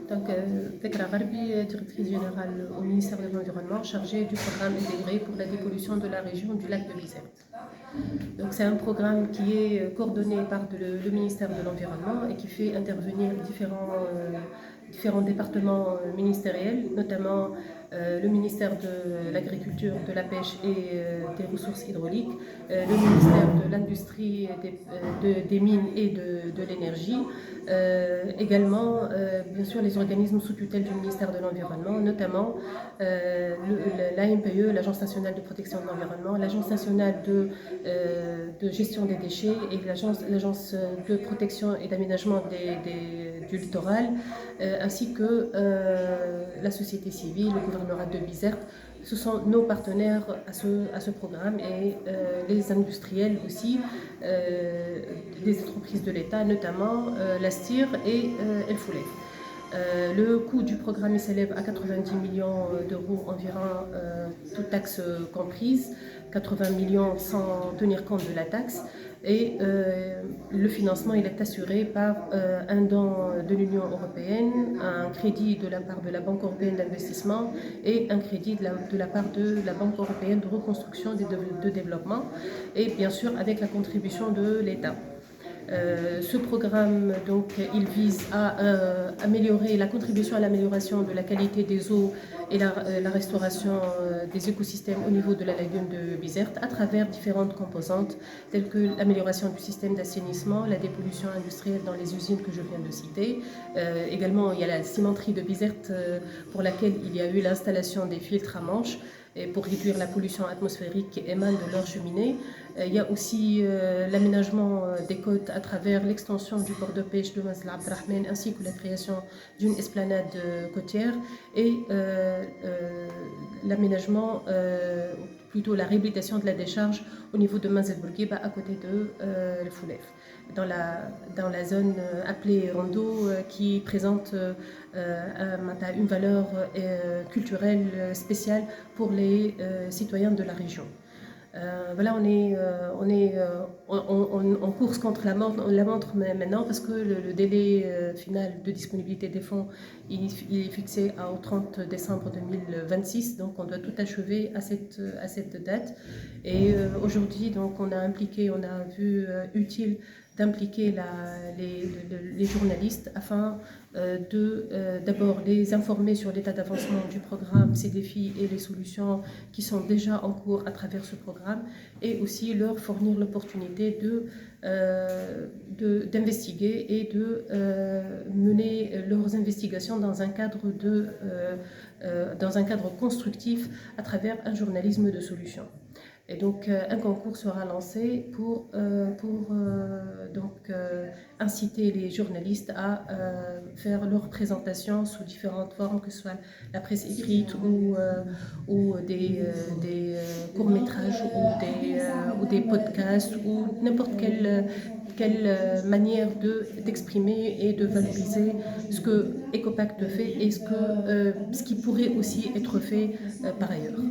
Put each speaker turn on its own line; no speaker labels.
Donc, Fekra Gharbi, directrice générale au ministère de l'Environnement, chargée du programme intégré pour la dépollution de la région du lac de Bizerte. Donc, c'est un programme qui est coordonné par le ministère de l'Environnement et qui fait intervenir différents départements ministériels, notamment le ministère de l'Agriculture, de la Pêche et des Ressources hydrauliques, le ministère de l'Industrie, des Mines et de l'Énergie, également, bien sûr, les organismes sous tutelle du ministère de l'Environnement, notamment l'ANPE, l'Agence nationale de protection de l'environnement, l'Agence nationale de gestion des déchets et l'Agence de protection et d'aménagement du littoral, ainsi que la société civile, le gouvernorat de Bizerte. Ce sont nos partenaires à ce programme et les industriels aussi, des entreprises de l'État, notamment la STIR et El Foulef. Le coût du programme s'élève à 90 millions d'euros environ, toutes taxes comprises, 80 millions sans tenir compte de la taxe. Et le financement il est assuré par un don de l'Union européenne, un crédit de la part de la Banque européenne d'investissement et un crédit de la part de la Banque européenne de reconstruction et de développement, et bien sûr avec la contribution de l'État. Ce programme, donc, il vise à améliorer la contribution à l'amélioration de la qualité des eaux et la restauration des écosystèmes au niveau de la lagune de Bizerte à travers différentes composantes telles que l'amélioration du système d'assainissement, la dépollution industrielle dans les usines que je viens de citer. Également, il y a la cimenterie de Bizerte pour laquelle il y a eu l'installation des filtres à manches et pour réduire la pollution atmosphérique qui émane de leurs cheminées. Il y a aussi l'aménagement des côtes à travers l'extension du port de pêche de Mazl Abdrahman ainsi que la création d'une esplanade côtière et l'aménagement, plutôt la réhabilitation de la décharge au niveau de Mazl Bourguiba à côté de El Foulef, dans la zone appelée Rondo qui présente une valeur culturelle spéciale pour les citoyens de la région. Voilà, on course contre la montre maintenant parce que le délai final de disponibilité des fonds il est fixé au 30 décembre 2026, donc on doit tout achever à cette date. Et aujourd'hui, donc on a vu utile d'impliquer les journalistes afin d'abord les informer sur l'état d'avancement du programme, ses défis et les solutions qui sont déjà en cours à travers ce programme, et aussi leur fournir l'opportunité d'investiguer et de mener leurs investigations dans un cadre constructif à travers un journalisme de solution. Et donc, un concours sera lancé pour inciter les journalistes à faire leur présentation sous différentes formes, que ce soit la presse écrite ou des courts-métrages ou des podcasts ou n'importe quelle manière d'exprimer et de valoriser ce que Ecopact fait et ce qui pourrait aussi être fait par ailleurs.